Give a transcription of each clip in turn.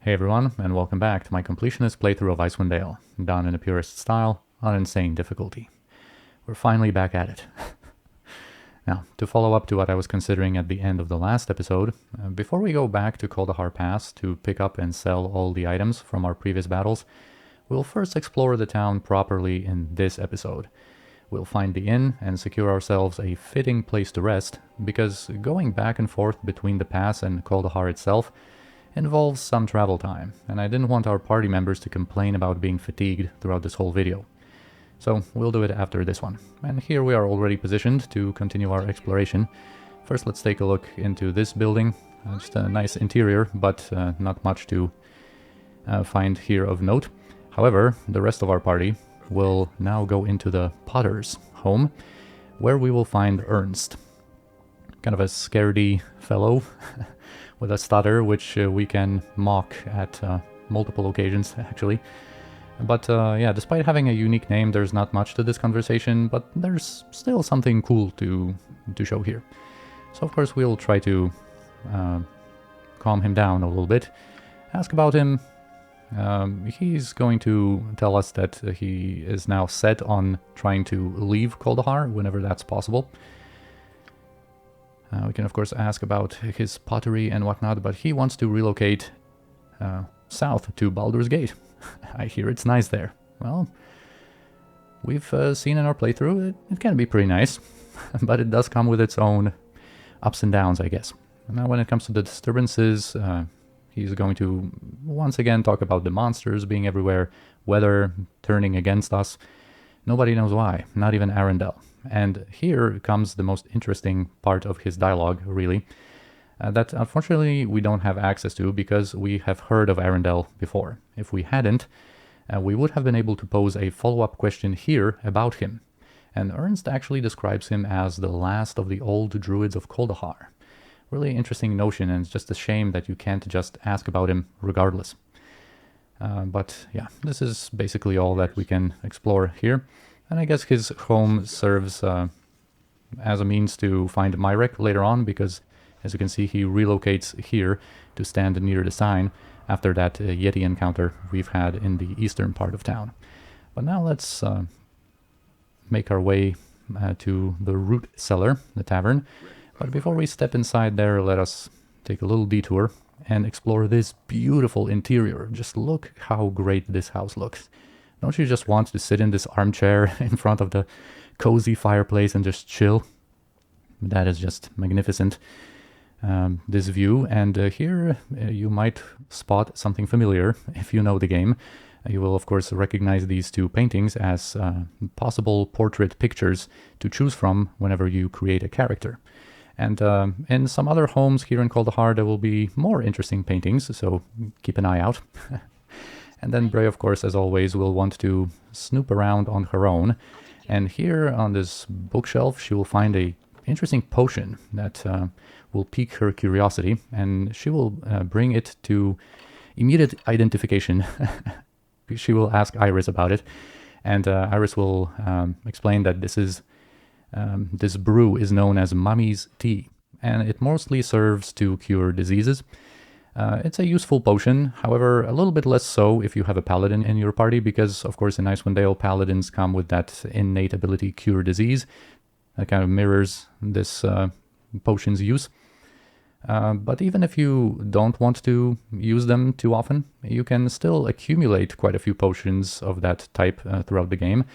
Hey everyone, and welcome back to my Completionist playthrough of Icewind Dale, done in a Purist style, on insane difficulty. We're finally back at it. Now, to follow up to what I was considering at the end of the last episode, before we go back to Kaldahar Pass to pick up and sell all the items from our previous battles, we'll first explore the town properly in this episode. We'll find the inn and secure ourselves a fitting place to rest, because going back and forth between the pass and Kaldahar itself involves some travel time, and I didn't want our party members to complain about being fatigued throughout this whole video. So we'll do it after this one. And here we are already positioned to continue our exploration. First let's take a look into this building. Just a nice interior, but not much to find here of note. However, the rest of our party will now go into the Potter's home, where we will find Urnst. Kind of a scaredy fellow with a stutter, which we can mock at multiple occasions, actually. But yeah, despite having a unique name, there's not much to this conversation, but there's still something cool to show here. So of course we'll try to calm him down a little bit, ask about him. He's going to tell us that he is now set on trying to leave Kaldahar whenever that's possible. We can of course ask about his pottery and whatnot, but he wants to relocate south to Baldur's Gate. I hear it's nice there. Well, we've seen in our playthrough it can be pretty nice, but it does come with its own ups and downs, I guess. Now when it comes to the disturbances, he's going to once again talk about the monsters being everywhere, weather turning against us. Nobody knows why, not even Arundel. And here comes the most interesting part of his dialogue, really, that unfortunately we don't have access to because we have heard of Arundel before. If we hadn't, we would have been able to pose a follow-up question here about him. And Urnst actually describes him as the last of the old druids of Kaldahar. Really interesting notion, and it's just a shame that you can't just ask about him regardless. But yeah, this is basically all that we can explore here. And I guess his home serves as a means to find Myrek later on, because as you can see he relocates here to stand near the sign after that Yeti encounter we've had in the eastern part of town. But now let's make our way to the root cellar, the tavern. But before we step inside there, let us take a little detour and explore this beautiful interior. Just look how great this house looks. Don't you just want to sit in this armchair in front of the cozy fireplace and just chill? That is just magnificent, this view. And here you might spot something familiar if you know the game. You will of course recognize these two paintings as possible portrait pictures to choose from whenever you create a character. And in some other homes here in Kaldahar there will be more interesting paintings, so keep an eye out. And then Bray, of course, as always, will want to snoop around on her own. And here on this bookshelf, she will find a interesting potion that will pique her curiosity, and she will bring it to immediate identification. She will ask Iris about it, and Iris will explain that this brew is known as Mummy's Tea, and it mostly serves to cure diseases. It's a useful potion, however, a little bit less so if you have a paladin in your party, because, of course, in Icewind Dale, paladins come with that innate ability cure disease. That kind of mirrors this potion's use. But even if you don't want to use them too often, you can still accumulate quite a few potions of that type throughout the game,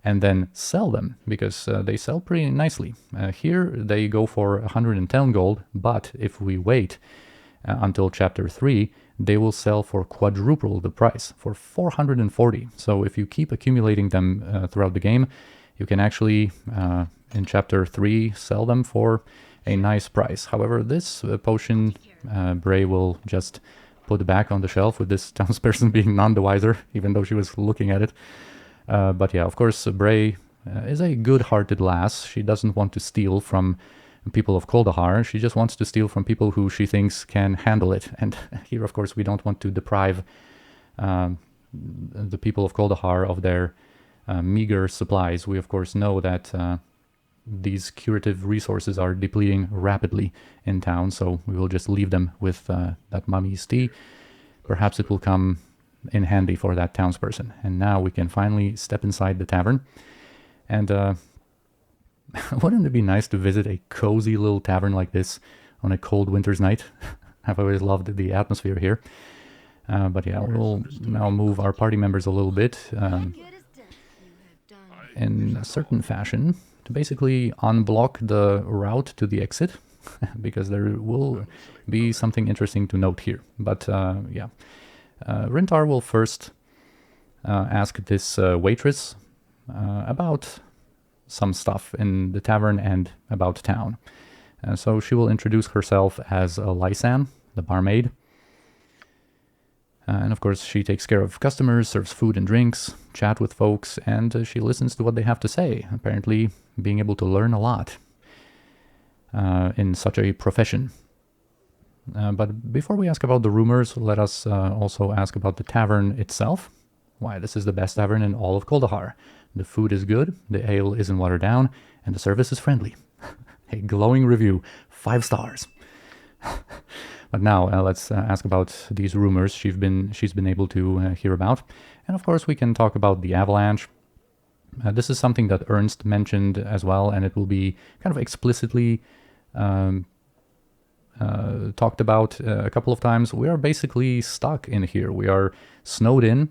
and then sell them, because they sell pretty nicely. Here they go for 110 gold, but if we wait until chapter 3, they will sell for quadruple the price, for 440. So if you keep accumulating them throughout the game, you can actually, in chapter 3, sell them for a nice price. However, this potion, Bray will just put back on the shelf, with this townsperson being none the wiser, even though she was looking at it. But yeah, of course, Bray is a good-hearted lass. She doesn't want to steal from people of Kaldahar. She just wants to steal from people who she thinks can handle it. And here, of course, we don't want to deprive the people of Kaldahar of their meager supplies. We, of course, know that these curative resources are depleting rapidly in town, so we will just leave them with that Mummy's Tea. perhaps it will come in handy for that townsperson. And now we can finally step inside the tavern. And wouldn't it be nice to visit a cozy little tavern like this on a cold winter's night? I've always loved the atmosphere here. But yeah, we'll now move our party members a little bit in a certain fashion to basically unblock the route to the exit, because there will be something interesting to note here. But yeah, Rhyntar will first ask this waitress about some stuff in the tavern and about town. So she will introduce herself as Lysan, the barmaid. And of course she takes care of customers, serves food and drinks, chat with folks, and she listens to what they have to say, apparently being able to learn a lot in such a profession. But before we ask about the rumors, let us also ask about the tavern itself. Why, this is the best tavern in all of Kuldahar. The food is good, the ale isn't watered down, and the service is friendly. A glowing review, 5 stars. But now let's ask about these rumors she's been able to hear about. And of course we can talk about the avalanche. This is something that Urnst mentioned as well, and it will be kind of explicitly talked about a couple of times. We are basically stuck in here. We are snowed in.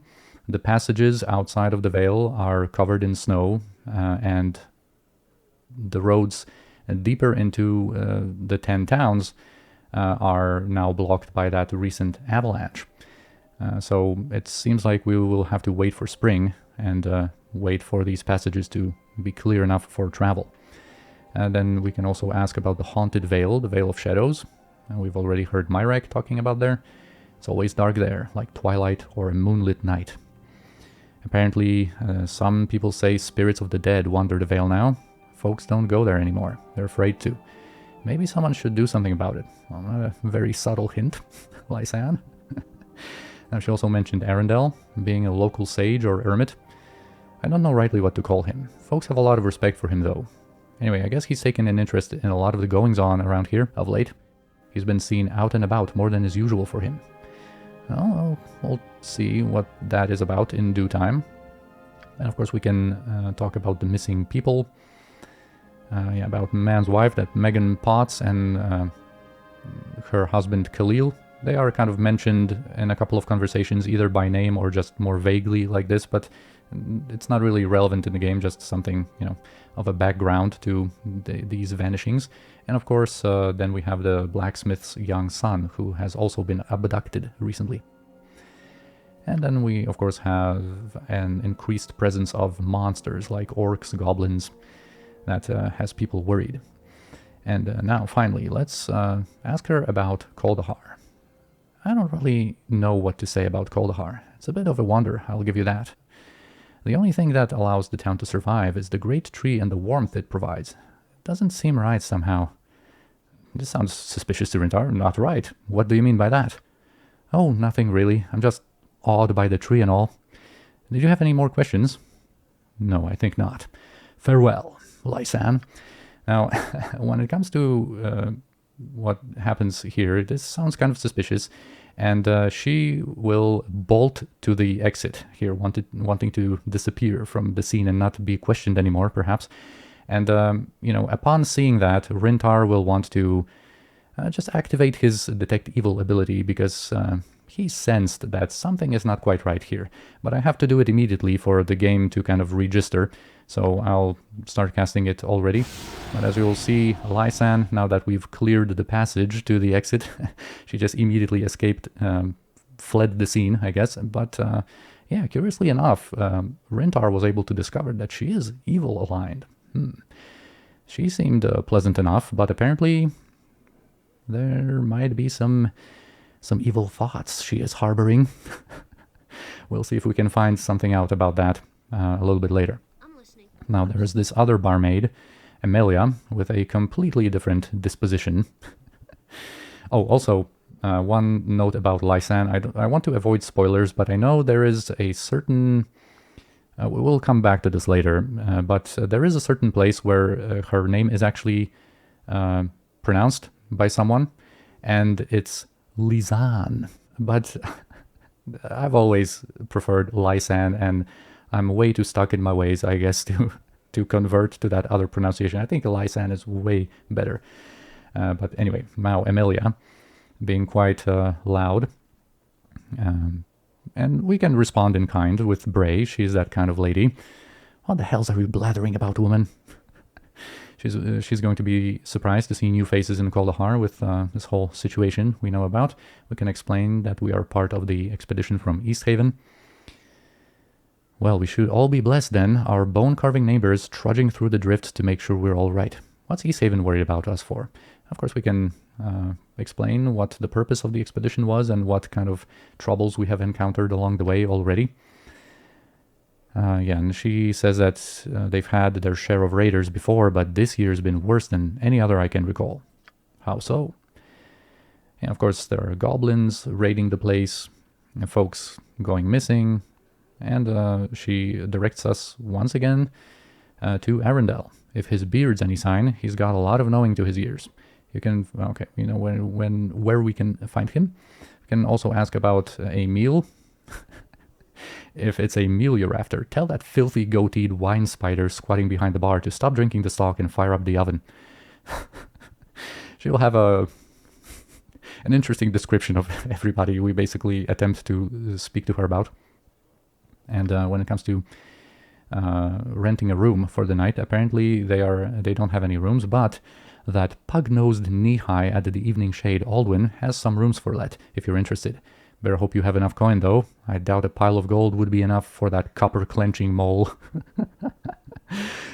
The passages outside of the Vale are covered in snow, and the roads deeper into the 10 towns are now blocked by that recent avalanche. So it seems like we will have to wait for spring and wait for these passages to be clear enough for travel. And then we can also ask about the Haunted Vale, the Vale of Shadows. We've already heard Myrek talking about there. It's always dark there, like twilight or a moonlit night. Apparently, some people say spirits of the dead wander the Vale now. Folks don't go there anymore. They're afraid to. Maybe someone should do something about it. Well, not a very subtle hint, Lysan. Now, she also mentioned Arundel, being a local sage or hermit. I don't know rightly what to call him. Folks have a lot of respect for him, though. Anyway, I guess he's taken an interest in a lot of the goings-on around here of late. He's been seen out and about more than is usual for him. Well, we'll see what that is about in due time. And of course we can talk about the missing people. Yeah, about Man's wife, that Megan Potts, and her husband Khalil. They are kind of mentioned in a couple of conversations, either by name or just more vaguely like this, but it's not really relevant in the game, just something, you know, of a background to these vanishings. And of course, then we have the blacksmith's young son, who has also been abducted recently. And then we, of course, have an increased presence of monsters like orcs, goblins, that has people worried. And now, finally, let's ask her about Kuldahar. I don't really know what to say about Kuldahar. It's a bit of a wonder, I'll give you that. The only thing that allows the town to survive is the great tree and the warmth it provides. It doesn't seem right somehow. This sounds suspicious to Rhyntar. Not right. What do you mean by that? Oh, nothing really. I'm just awed by the tree and all. Did you have any more questions? No, I think not. Farewell, Lysan. Now, when it comes to what happens here, this sounds kind of suspicious, and she will bolt to the exit here, wanting to disappear from the scene and not be questioned anymore, perhaps. And, you know, upon seeing that, Rhyntar will want to just activate his Detect Evil ability, because he sensed that something is not quite right here. But I have to do it immediately for the game to kind of register, so I'll start casting it already. But as you will see, Lysan, now that we've cleared the passage to the exit, she just immediately escaped, fled the scene, I guess. But yeah, curiously enough, Rhyntar was able to discover that she is evil aligned. She seemed pleasant enough, but apparently there might be some evil thoughts she is harboring. We'll see if we can find something out about that a little bit later. Now there is this other barmaid, Amelia, with a completely different disposition. Oh, also, one note about Lysan. I want to avoid spoilers, but I know there is a certain... we will come back to this later, but there is a certain place where her name is actually pronounced by someone, and it's Lysan. But I've always preferred Lysan, and I'm way too stuck in my ways, I guess, to convert to that other pronunciation. I think Lysan is way better. But anyway, now Amelia, being quite loud. And we can respond in kind with Bray. She's that kind of lady. What the hells are you blathering about, woman? She's going to be surprised to see new faces in Kaldahar with this whole situation we know about. We can explain that we are part of the expedition from East Haven. Well, we should all be blessed then, our bone-carving neighbors trudging through the drifts to make sure we're all right. What's East Haven worried about us for? Of course, we can explain what the purpose of the expedition was and what kind of troubles we have encountered along the way already. Yeah, and she says that they've had their share of raiders before, but this year's been worse than any other I can recall. How so? And of course, there are goblins raiding the place, and folks going missing, and she directs us once again to Arundel. If his beard's any sign, he's got a lot of knowing to his ears. You can, okay, you know where we can find him. We can also ask about a meal. If it's a meal you're after, tell that filthy goateed wine spider squatting behind the bar to stop drinking the stock and fire up the oven. She'll have an interesting description of everybody we basically attempt to speak to her about. And when it comes to renting a room for the night, apparently they don't have any rooms, but that pug-nosed knee-high at the Evening Shade Aldwin has some rooms for let, if you're interested. Better hope you have enough coin, though. I doubt a pile of gold would be enough for that copper-clenching mole.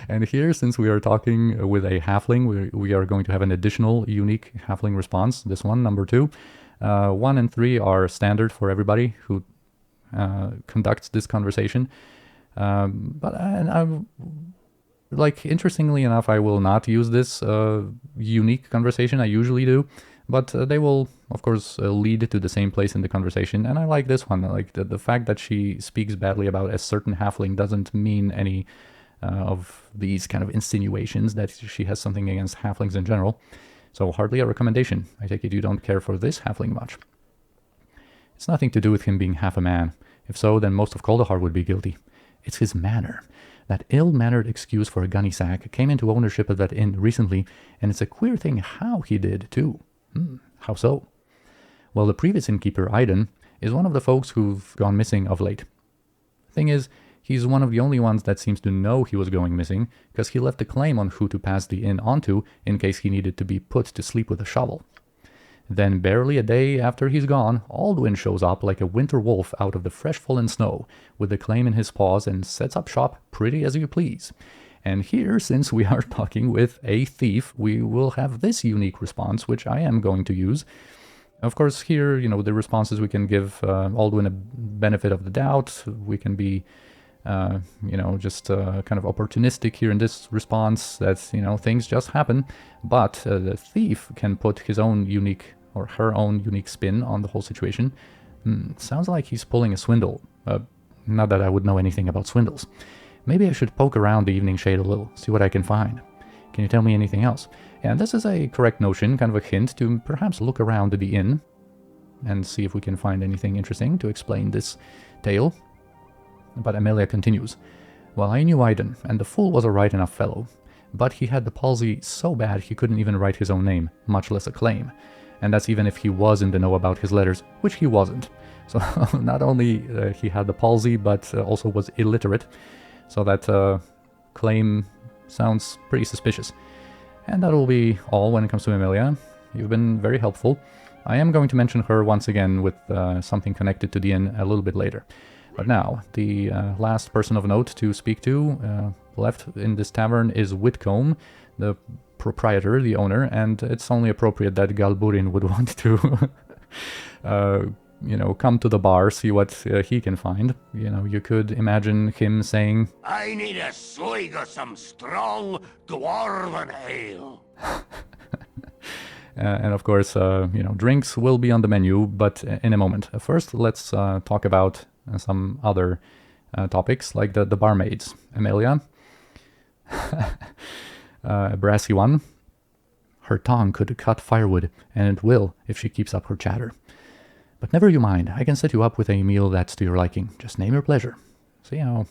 And here, since we are talking with a halfling, we are going to have an additional unique halfling response. This one, number 2. 1 and 3 are standard for everybody who conducts this conversation. But I'm like, interestingly enough, I will not use this unique conversation. I usually do. But they will, of course, lead to the same place in the conversation. And I like this one. Like the fact that she speaks badly about a certain halfling doesn't mean any of these kind of insinuations that she has something against halflings in general. So hardly a recommendation. I take it you don't care for this halfling much. It's nothing to do with him being half a man. If so, then most of Kaldahar would be guilty. It's his manner. That ill-mannered excuse for a gunny sack came into ownership of that inn recently, and it's a queer thing how he did, too. How so? Well, the previous innkeeper, Aiden, is one of the folks who've gone missing of late. Thing is, he's one of the only ones that seems to know he was going missing, because he left a claim on who to pass the inn onto in case he needed to be put to sleep with a shovel. Then, barely a day after he's gone, Aldwin shows up like a winter wolf out of the fresh fallen snow, with the claim in his paws and sets up shop pretty as you please. And here, since we are talking with a thief, we will have this unique response, which I am going to use. Of course, here, you know, the responses we can give Aldwin a benefit of the doubt. We can be, you know, just kind of opportunistic here in this response that, you know, things just happen. But the thief can put his own unique, or her own unique spin on the whole situation. Sounds like he's pulling a swindle. Not that I would know anything about swindles. Maybe I should poke around the Evening Shade a little, see what I can find. Can you tell me anything else? And this is a correct notion, kind of a hint to perhaps look around the inn and see if we can find anything interesting to explain this tale. But Amelia continues. Well, I knew Aiden, and the fool was a right enough fellow. But he had the palsy so bad he couldn't even write his own name, much less a claim. And that's even if he was in the know about his letters, which he wasn't. So not only he had the palsy, but also was illiterate. So that claim sounds pretty suspicious. And that will be all when it comes to Amelia. You've been very helpful. I am going to mention her once again with something connected to the inn a little bit later. But now, the last person of note to speak to left in this tavern is Whitcomb, the proprietor, the owner, and it's only appropriate that Galburin would want to you know, come to the bar, see what he can find. You know, you could imagine him saying, I need a swig of some strong dwarven ale. And of course, you know, drinks will be on the menu, but in a moment. First, let's talk about some other topics, like the barmaids. Amelia, a brassy one. Her tongue could cut firewood, and it will if she keeps up her chatter. But never you mind, I can set you up with a meal that's to your liking. Just name your pleasure. See how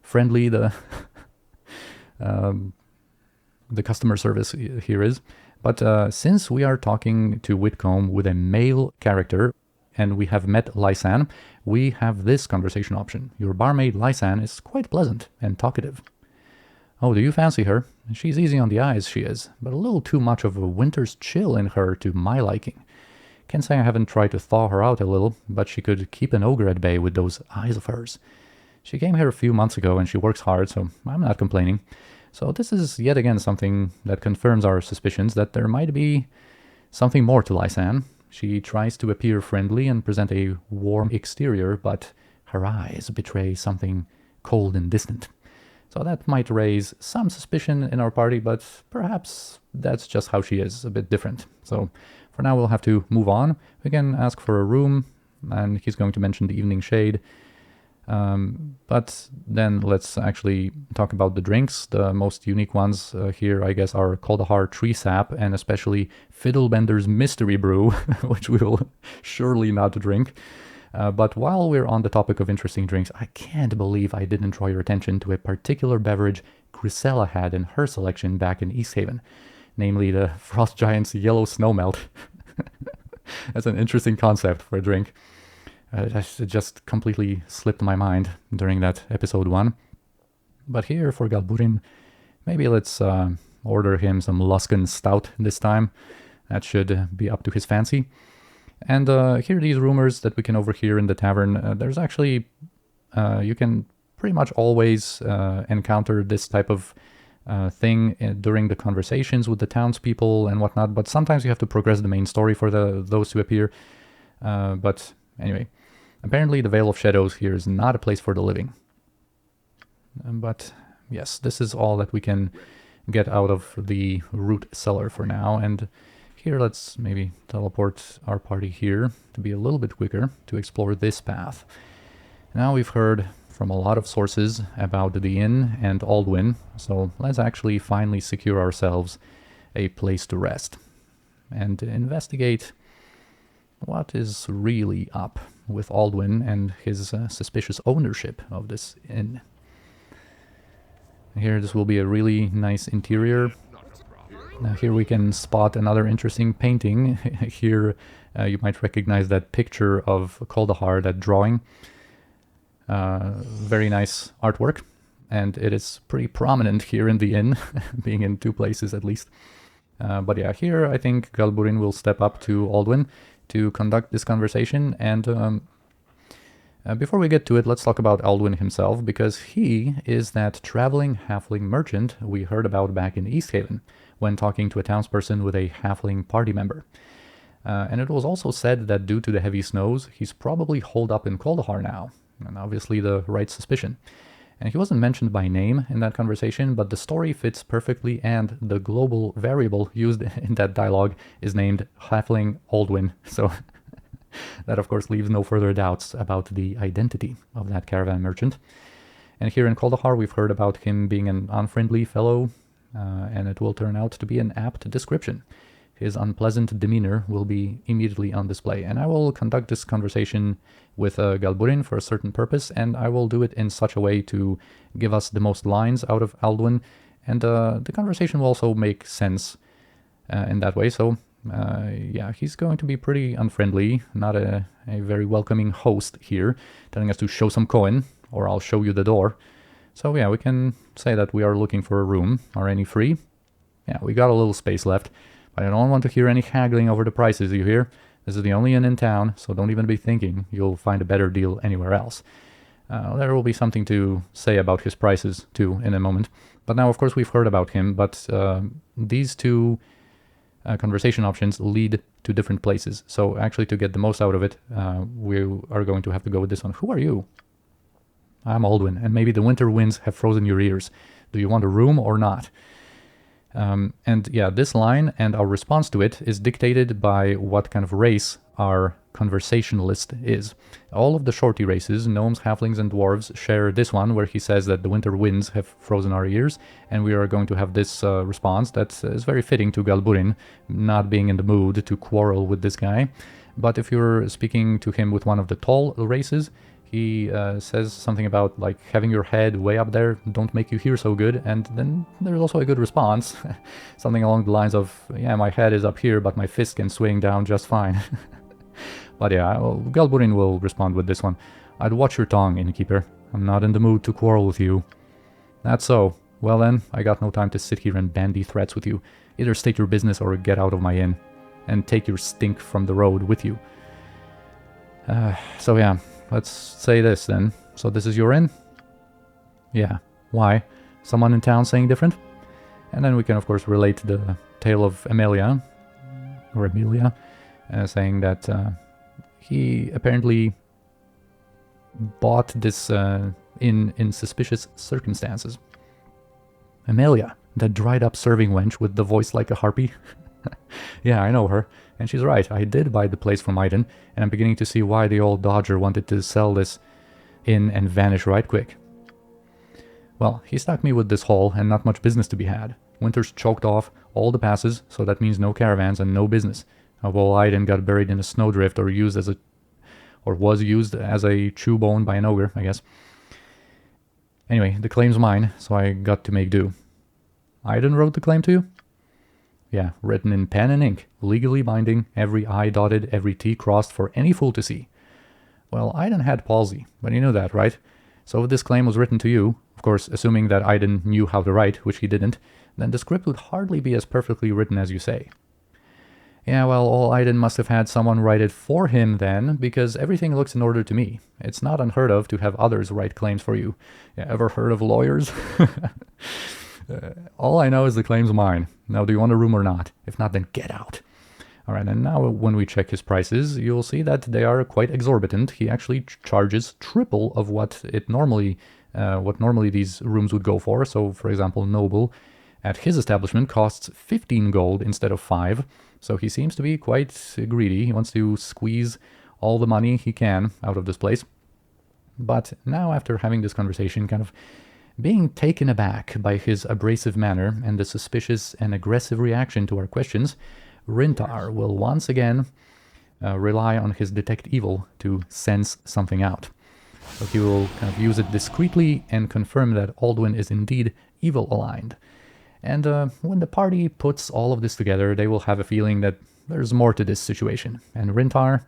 friendly the the customer service here is. But since we are talking to Whitcomb with a male character, and we have met Lysan, we have this conversation option. Your barmaid Lysan is quite pleasant and talkative. Oh, do you fancy her? She's easy on the eyes, she is, but a little too much of a winter's chill in her to my liking. Can't say I haven't tried to thaw her out a little, but she could keep an ogre at bay with those eyes of hers. She came here a few months ago and she works hard, so I'm not complaining. So this is yet again something that confirms our suspicions that there might be something more to Lysan. She tries to appear friendly and present a warm exterior, but her eyes betray something cold and distant. So that might raise some suspicion in our party, but perhaps that's just how she is, a bit different. So for now we'll have to move on. We can ask for a room, and he's going to mention the Evening Shade. But then let's actually talk about the drinks. The most unique ones here, I guess, are Kuldahar Tree Sap and especially Fiddlebender's Mystery Brew, which we will surely not drink. But while we're on the topic of interesting drinks, I can't believe I didn't draw your attention to a particular beverage Grisella had in her selection back in East Haven, namely the Frost Giant's Yellow Snowmelt. That's an interesting concept for a drink. It just completely slipped my mind during that episode 1. But here for Galburin, maybe let's order him some Luskan Stout this time. That should be up to his fancy. And here are these rumors that we can overhear in the tavern. There's actually, you can pretty much always encounter this type of thing during the conversations with the townspeople and whatnot, but sometimes you have to progress the main story for those to appear. But anyway, apparently the Vale of Shadows here is not a place for the living. But yes, this is all that we can get out of the root cellar for now. And here let's maybe teleport our party here to be a little bit quicker to explore this path. Now we've heard from a lot of sources about the inn and Aldwin, so let's actually finally secure ourselves a place to rest and investigate what is really up with Aldwin and his suspicious ownership of this inn. Here, this will be a really nice interior. Now here we can spot another interesting painting. Here you might recognize that picture of Kuldahar, that drawing. Very nice artwork, and it is pretty prominent here in the inn, being in 2 places at least. But yeah, here I think Galburin will step up to Aldwin to conduct this conversation, and before we get to it, let's talk about Aldwin himself, because he is that traveling halfling merchant we heard about back in East Haven, when talking to a townsperson with a halfling party member. And it was also said that due to the heavy snows, he's probably holed up in Kuldahar now, and obviously the right suspicion. And he wasn't mentioned by name in that conversation, but the story fits perfectly, and the global variable used in that dialogue is named Halfling Aldwin, so that of course leaves no further doubts about the identity of that caravan merchant. And here in Kuldahar we've heard about him being an unfriendly fellow, and it will turn out to be an apt description. His unpleasant demeanor will be immediately on display, and I will conduct this conversation with Galburin for a certain purpose, and I will do it in such a way to give us the most lines out of Aldwin, and the conversation will also make sense in that way. So yeah, he's going to be pretty unfriendly, not a very welcoming host here, telling us to show some coin, or I'll show you the door. So yeah, we can say that we are looking for a room. Are any free? Yeah, we got a little space left. But I don't want to hear any haggling over the prices, you hear? This is the only inn in town, so don't even be thinking you'll find a better deal anywhere else. There will be something to say about his prices, too, in a moment. But now, of course, we've heard about him, but these 2 conversation options lead to different places. So actually, to get the most out of it, we are going to have to go with this one. Who are you? I'm Aldwin, and maybe the winter winds have frozen your ears. Do you want a room or not? And yeah, this line and our response to it is dictated by what kind of race our conversationalist is. All of the shorty races, gnomes, halflings, and dwarves, share this one where he says that the winter winds have frozen our ears, and we are going to have this response that is very fitting to Galburin, not being in the mood to quarrel with this guy. But if you're speaking to him with one of the tall races, he says something about like having your head way up there don't make you hear so good, and then there's also a good response. Something along the lines of, yeah, my head is up here, but my fist can swing down just fine. But yeah, Galburin will respond with this one. I'd watch your tongue, innkeeper. I'm not in the mood to quarrel with you. That's so. Well then, I got no time to sit here and bandy threats with you. Either state your business or get out of my inn. And take your stink from the road with you. So yeah, let's say this then. So this is your inn? Yeah. Why? Someone in town saying different? And then we can of course relate the tale of Emilia, saying that he apparently bought this inn in suspicious circumstances. Amelia, that dried-up serving wench with the voice like a harpy? Yeah, I know her, and she's right. I did buy the place from Iden, and I'm beginning to see why the old dodger wanted to sell this inn and vanish right quick. Well, he stuck me with this haul, and not much business to be had. Winter's choked off all the passes, so that means no caravans and no business. While Iden got buried in a snowdrift or was used as a chew bone by an ogre, I guess. Anyway, the claim's mine, so I got to make do. Iden wrote the claim to you? Yeah, written in pen and ink, legally binding, every I dotted, every T crossed for any fool to see. Well, Iden had palsy, but you knew that, right? So if this claim was written to you, of course, assuming that Iden knew how to write, which he didn't, then the script would hardly be as perfectly written as you say. Yeah, well, all Iden must have had someone write it for him then, because everything looks in order to me. It's not unheard of to have others write claims for you. Yeah, ever heard of lawyers? All I know is the claim's mine. Now, do you want a room or not? If not, then get out. Alright, and now when we check his prices, you'll see that they are quite exorbitant. He actually charges triple of what normally these rooms would go for. So, for example, Noble at his establishment costs 15 gold instead of 5. So he seems to be quite greedy. He wants to squeeze all the money he can out of this place. But now, after having this conversation, kind of being taken aback by his abrasive manner and the suspicious and aggressive reaction to our questions, Rhyntar will once again rely on his detect evil to sense something out. So he will kind of use it discreetly and confirm that Aldwin is indeed evil aligned. And when the party puts all of this together, they will have a feeling that there's more to this situation. And Rhyntar,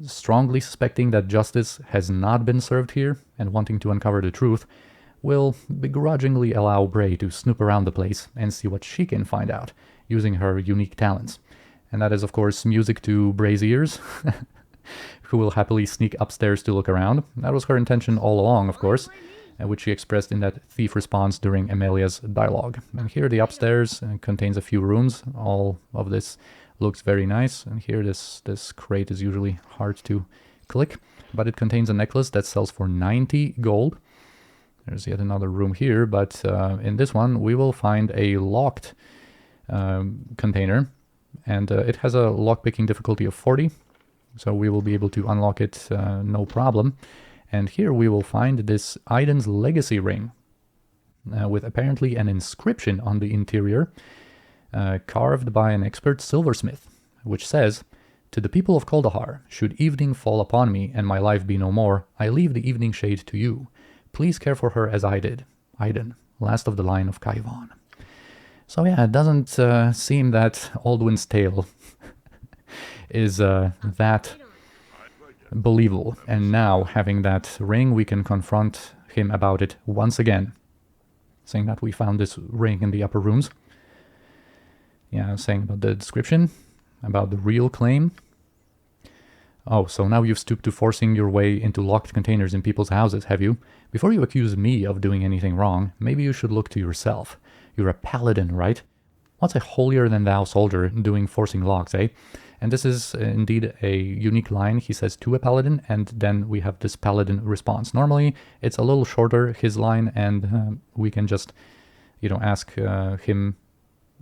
strongly suspecting that justice has not been served here and wanting to uncover the truth, will begrudgingly allow Bray to snoop around the place and see what she can find out, using her unique talents. And that is, of course, music to Bray's ears, who will happily sneak upstairs to look around. That was her intention all along, of course, which she expressed in that thief response during Amelia's dialogue. And here the upstairs contains a few rooms. All of this looks very nice. And here this crate is usually hard to click, but it contains a necklace that sells for 90 gold. There's yet another room here, but in this one we will find a locked container, and it has a lockpicking difficulty of 40, so we will be able to unlock it no problem. And here we will find this Iden's legacy ring, with apparently an inscription on the interior, carved by an expert silversmith, which says, "To the people of Kuldahar, should evening fall upon me and my life be no more, I leave the evening shade to you. Please care for her as I did. Iden, last of the line of Kaivan." So yeah, it doesn't seem that Aldwin's tale is that believable. And now, having that ring, we can confront him about it once again, saying that we found this ring in the upper rooms. Yeah, saying about the description, about the real claim. Oh, so now you've stooped to forcing your way into locked containers in people's houses, have you? Before you accuse me of doing anything wrong, maybe you should look to yourself. You're a paladin, right? What's a holier-than-thou soldier doing forcing locks, eh? And this is indeed a unique line he says to a paladin, and then we have this paladin response. Normally, it's a little shorter, his line, and we can just, ask him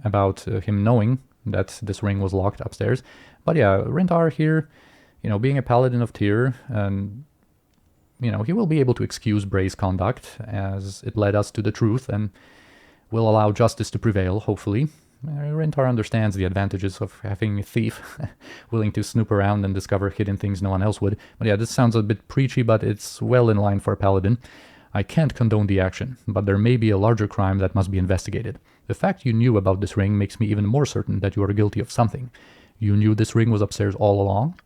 about him knowing that this ring was locked upstairs. But yeah, Rhyntar here, being a paladin of Tyr, and he will be able to excuse Bray's conduct as it led us to the truth and will allow justice to prevail, hopefully. Rhyntar understands the advantages of having a thief willing to snoop around and discover hidden things no one else would. But yeah, this sounds a bit preachy, but it's well in line for a paladin. I can't condone the action, but there may be a larger crime that must be investigated. The fact you knew about this ring makes me even more certain that you are guilty of something. You knew this ring was upstairs all along?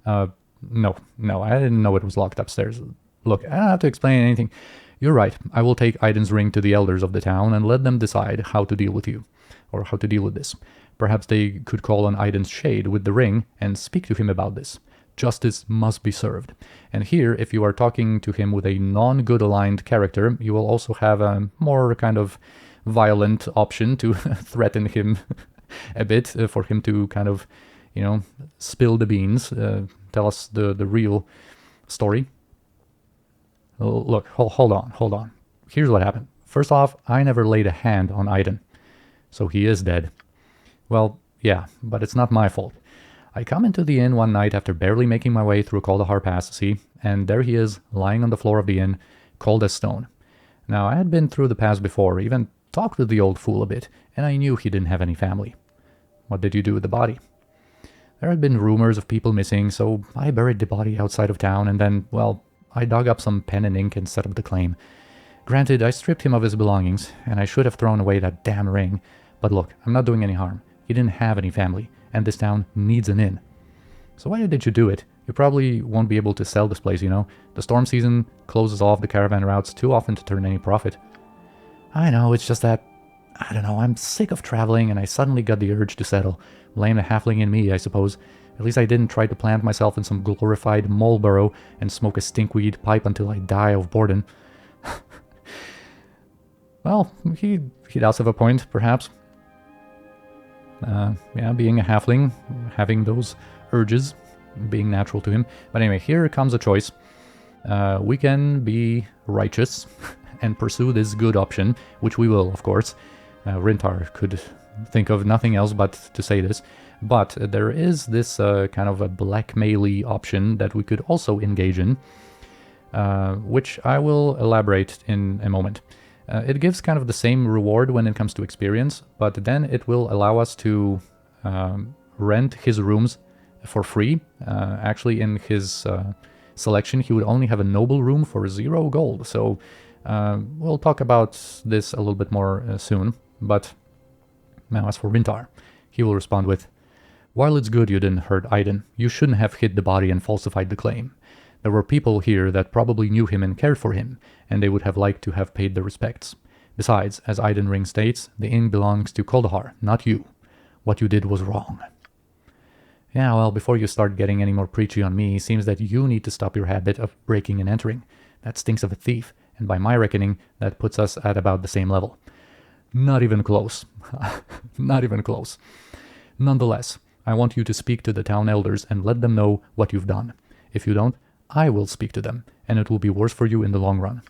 No, I didn't know it was locked upstairs. Look, I don't have to explain anything. You're right, I will take Aiden's ring to the elders of the town and let them decide how to deal with you, or how to deal with this. Perhaps they could call on Aiden's shade with the ring and speak to him about this. Justice must be served. And here, if you are talking to him with a non-good aligned character, you will also have a more kind of violent option to threaten him a bit, for him to kind of, spill the beans, tell us the real story. Look, hold on. Here's what happened. First off, I never laid a hand on Aiden, so he is dead. Well, yeah, but it's not my fault. I come into the inn one night after barely making my way through Kaldahar Pass, see, and there he is, lying on the floor of the inn, cold as stone. Now, I had been through the pass before, even talked with the old fool a bit, and I knew he didn't have any family. What did you do with the body? There had been rumors of people missing, so I buried the body outside of town, and then, well, I dug up some pen and ink and set up the claim. Granted, I stripped him of his belongings, and I should have thrown away that damn ring, but look, I'm not doing any harm. He didn't have any family, and this town needs an inn. So why did you do it? You probably won't be able to sell this place, The storm season closes off the caravan routes too often to turn any profit. I know, it's just that, I don't know, I'm sick of traveling and I suddenly got the urge to settle. Blame the halfling in me, I suppose. At least I didn't try to plant myself in some glorified mole burrow and smoke a stinkweed pipe until I die of boredom. Well, he does have a point, perhaps. Yeah, being a halfling, having those urges, being natural to him. But anyway, here comes a choice. We can be righteous and pursue this good option, which we will, of course. Rhyntar could think of nothing else but to say this. But there is this kind of a blackmail-y option that we could also engage in, which I will elaborate in a moment. It gives kind of the same reward when it comes to experience, but then it will allow us to rent his rooms for free. Actually, in his selection, he would only have a noble room for 0 gold. So we'll talk about this a little bit more soon. But now, as for Rhyntar, he will respond with, "While it's good you didn't hurt Aiden, you shouldn't have hid the body and falsified the claim. There were people here that probably knew him and cared for him, and they would have liked to have paid their respects. Besides, as Aiden Ring states, the inn belongs to Kaldahar, not you. What you did was wrong." Yeah, well, before you start getting any more preachy on me, it seems that you need to stop your habit of breaking and entering. That stinks of a thief, and by my reckoning, that puts us at about the same level. Not even close. Not even close. Nonetheless, I want you to speak to the town elders and let them know what you've done. If you don't, I will speak to them, and it will be worse for you in the long run.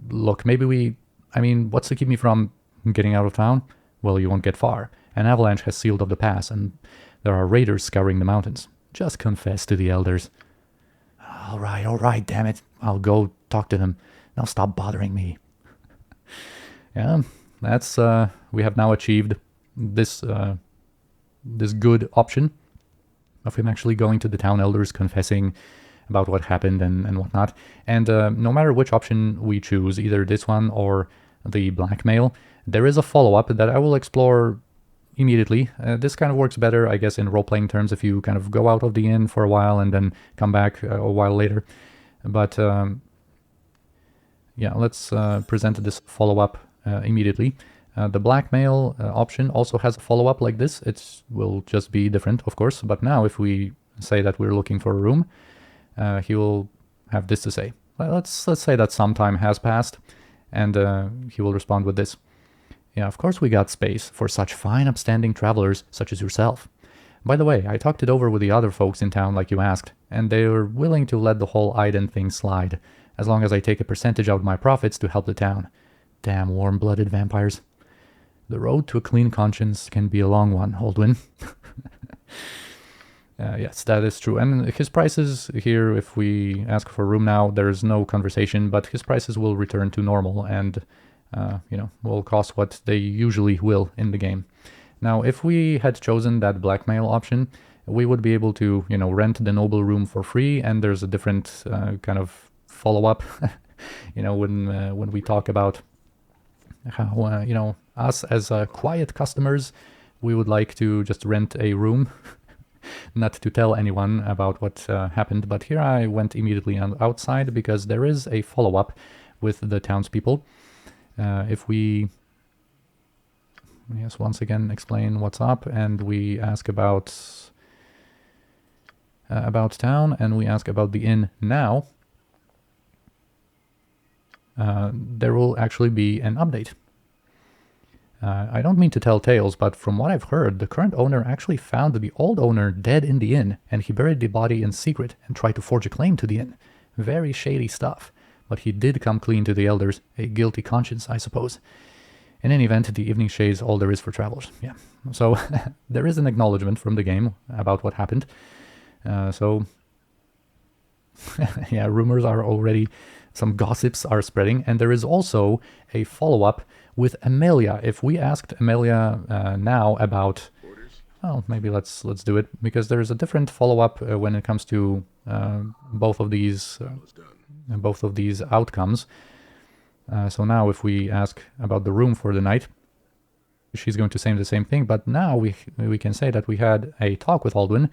Look, what's to keep me from getting out of town? Well, you won't get far. An avalanche has sealed off the pass, and there are raiders scouring the mountains. Just confess to the elders. All right, damn it. I'll go talk to them. Now stop bothering me. Yeah, that's, we have now achieved this good option of him actually going to the town elders, confessing about what happened and whatnot. And no matter which option we choose, either this one or the blackmail, there is a follow-up that I will explore immediately. This kind of works better, I guess, in role-playing terms if you kind of go out of the inn for a while and then come back a while later. But yeah, let's present this follow-up immediately. The blackmail option also has a follow-up like this. It will just be different, of course. But now if we say that we're looking for a room, he will have this to say. Well, let's say that some time has passed, and he will respond with this. Yeah, of course we got space for such fine upstanding travelers such as yourself. By the way, I talked it over with the other folks in town like you asked, and they were willing to let the whole Aiden thing slide, as long as I take a percentage out of my profits to help the town. Damn warm-blooded vampires. The road to a clean conscience can be a long one, Aldwin. Yes, that is true. And his prices here, if we ask for a room now, there is no conversation, but his prices will return to normal, and will cost what they usually will in the game. Now, if we had chosen that blackmail option, we would be able to, rent the noble room for free, and there's a different kind of follow-up, when we talk about how, us as quiet customers, we would like to just rent a room, not to tell anyone about what happened. But here I went immediately outside because there is a follow-up with the townspeople. If we, once again explain what's up, and we ask about town, and we ask about the inn now, there will actually be an update. I don't mean to tell tales, but from what I've heard, the current owner actually found the old owner dead in the inn, and he buried the body in secret and tried to forge a claim to the inn. Very shady stuff, but he did come clean to the elders, a guilty conscience, I suppose. In any event, the evening shades all there is for travelers. Yeah, so there is an acknowledgement from the game about what happened. Yeah, rumors are already, some gossips are spreading, and there is also a follow-up with Amelia. If we asked Amelia now about, well, maybe let's do it, because there's a different follow-up when it comes to both of these outcomes. So now if we ask about the room for the night, she's going to say the same thing, but now we can say that we had a talk with Aldwin,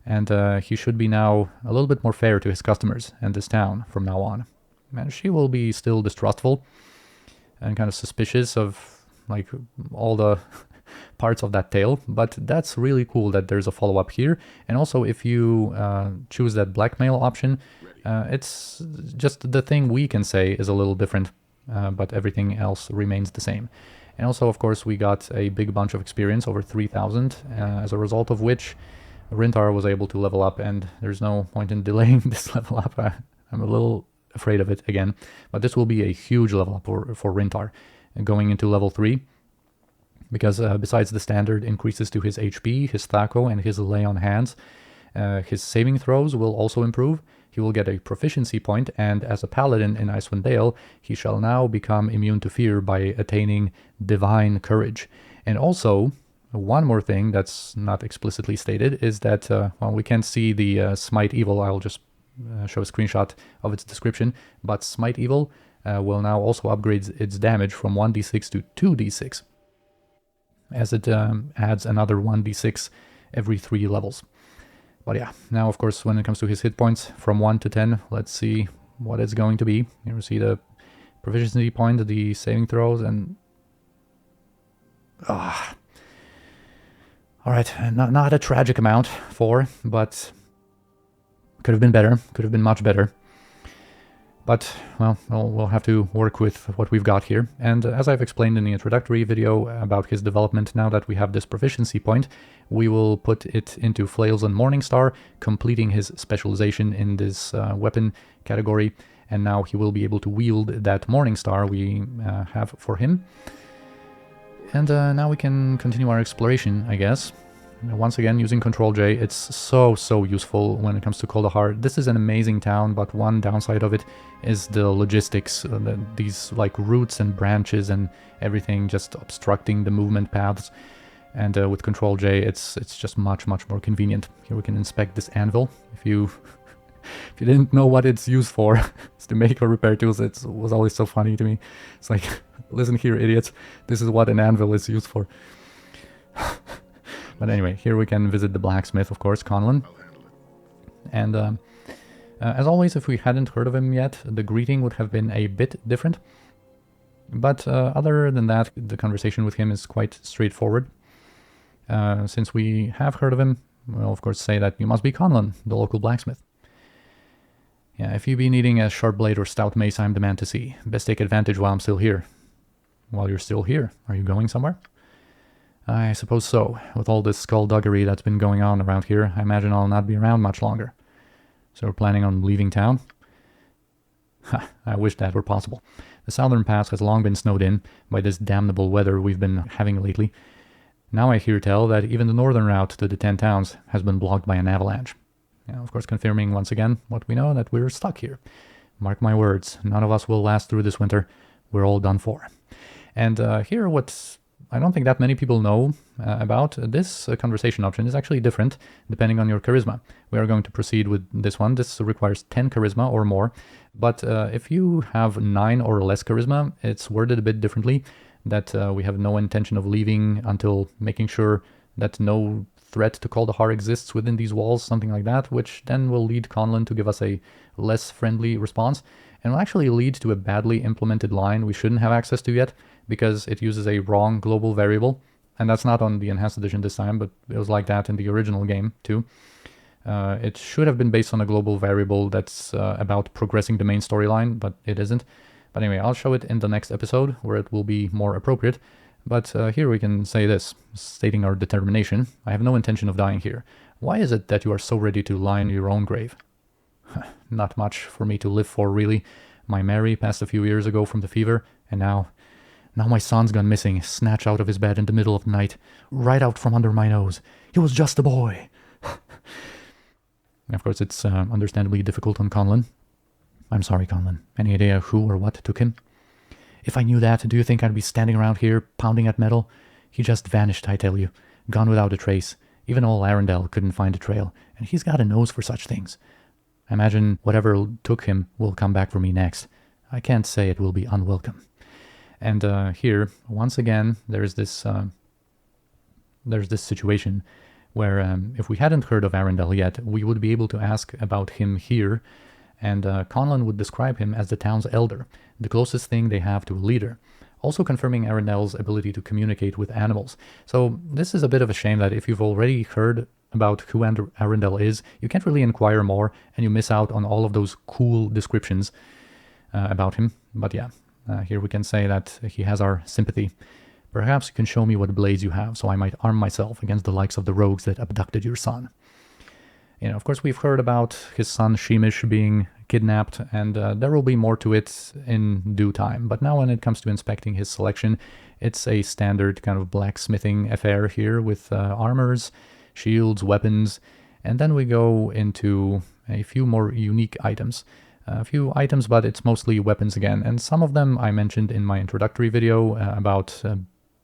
and he should be now a little bit more fair to his customers and this town from now on. And she will be still distrustful and kind of suspicious of like all the parts of that tale, but that's really cool that there's a follow-up here. And also, if you choose that blackmail option, it's just the thing we can say is a little different, but everything else remains the same. And also, of course, we got a big bunch of experience, over 3,000, as a result of which Rhyntar was able to level up, and there's no point in delaying this level up. I'm a little afraid of it again, but this will be a huge level up for Rhyntar going into level 3, because besides the standard increases to his HP, his Thaco, and his lay on hands, his saving throws will also improve. He will get a proficiency point, and as a paladin in Icewind Dale, he shall now become immune to fear by attaining divine courage. And also, one more thing that's not explicitly stated is that, well, we can't see the Smite Evil. I'll just show a screenshot of its description, but Smite Evil will now also upgrade its damage from 1d6 to 2d6, as it adds another 1d6 every 3 levels. But yeah, now of course when it comes to his hit points from 1 to 10, let's see what it's going to be. Here we see the proficiency point, the saving throws, and alright, not a tragic amount, 4, but could have been better, could have been much better. But, well, we'll have to work with what we've got here. And as I've explained in the introductory video about his development, now that we have this proficiency point, we will put it into Flails and Morningstar, completing his specialization in this weapon category. And now he will be able to wield that Morningstar we have for him. And now we can continue our exploration, I guess. Once again, using Control-J, it's so useful when it comes to Kuldahar. This is an amazing town, but one downside of it is the logistics, these like routes and branches and everything just obstructing the movement paths. And with Control-J, it's just much more convenient. Here we can inspect this anvil. If you didn't know what it's used for, it's to make or repair tools. It was always so funny to me. It's like, listen here, idiots, this is what an anvil is used for. But anyway, here we can visit the blacksmith, of course, Conlan. And as always, if we hadn't heard of him yet, the greeting would have been a bit different. But other than that, the conversation with him is quite straightforward. Since we have heard of him, we'll of course say that you must be Conlan, the local blacksmith. Yeah, if you be needing a sharp blade or stout mace, I'm the man to see. Best take advantage while I'm still here. While you're still here, are you going somewhere? I suppose so. With all this skullduggery that's been going on around here, I imagine I'll not be around much longer. So we're planning on leaving town? I wish that were possible. The southern pass has long been snowed in by this damnable weather we've been having lately. Now I hear tell that even the northern route to the 10 towns has been blocked by an avalanche. Of course, confirming once again what we know, that we're stuck here. Mark my words, none of us will last through this winter. we're all done for. And here, what I don't think that many people know about this conversation option is actually different depending on your charisma. We are going to proceed with this one. This requires 10 charisma or more, but if you have 9 or less charisma, it's worded a bit differently, that we have no intention of leaving until making sure that no threat to Kaldahar exists within these walls, something like that, which then will lead Conlan to give us a less friendly response, and will actually lead to a badly implemented line we shouldn't have access to yet, because it uses a wrong global variable, and that's not on the Enhanced Edition this time, but it was like that in the original game too. It should have been based on a global variable that's about progressing the main storyline, but it isn't. But anyway, I'll show it in the next episode, where it will be more appropriate. But here we can say this, stating our determination. I have no intention of dying here. Why is it that you are so ready to lie in your own grave? Not much for me to live for, really. My Mary passed a few years ago from the fever, and now my son's gone missing, snatched out of his bed in the middle of the night, right out from under my nose. He was just a boy. Of course, it's understandably difficult on Conlan. I'm sorry, Conlan. Any idea who or what took him? If I knew that, do you think I'd be standing around here, pounding at metal? He just vanished, I tell you. Gone without a trace. Even old Arundel couldn't find a trail, and he's got a nose for such things. I imagine whatever took him will come back for me next. I can't say it will be unwelcome. And here, once again, there's this situation where if we hadn't heard of Arundel yet, we would be able to ask about him here, and Conlan would describe him as the town's elder, the closest thing they have to a leader, also confirming Arundel's ability to communicate with animals. So this is a bit of a shame that if you've already heard about who Arundel is, you can't really inquire more, and you miss out on all of those cool descriptions about him. But yeah, here we can say that he has our sympathy. Perhaps you can show me what blades you have, so I might arm myself against the likes of the rogues that abducted your son. You know, of course, we've heard about his son Sheemish being kidnapped, and there will be more to it in due time. But now when it comes to inspecting his selection, it's a standard kind of blacksmithing affair here with armors, shields, weapons, and then we go into a few more unique items. A few items, but it's mostly weapons again, and some of them I mentioned in my introductory video about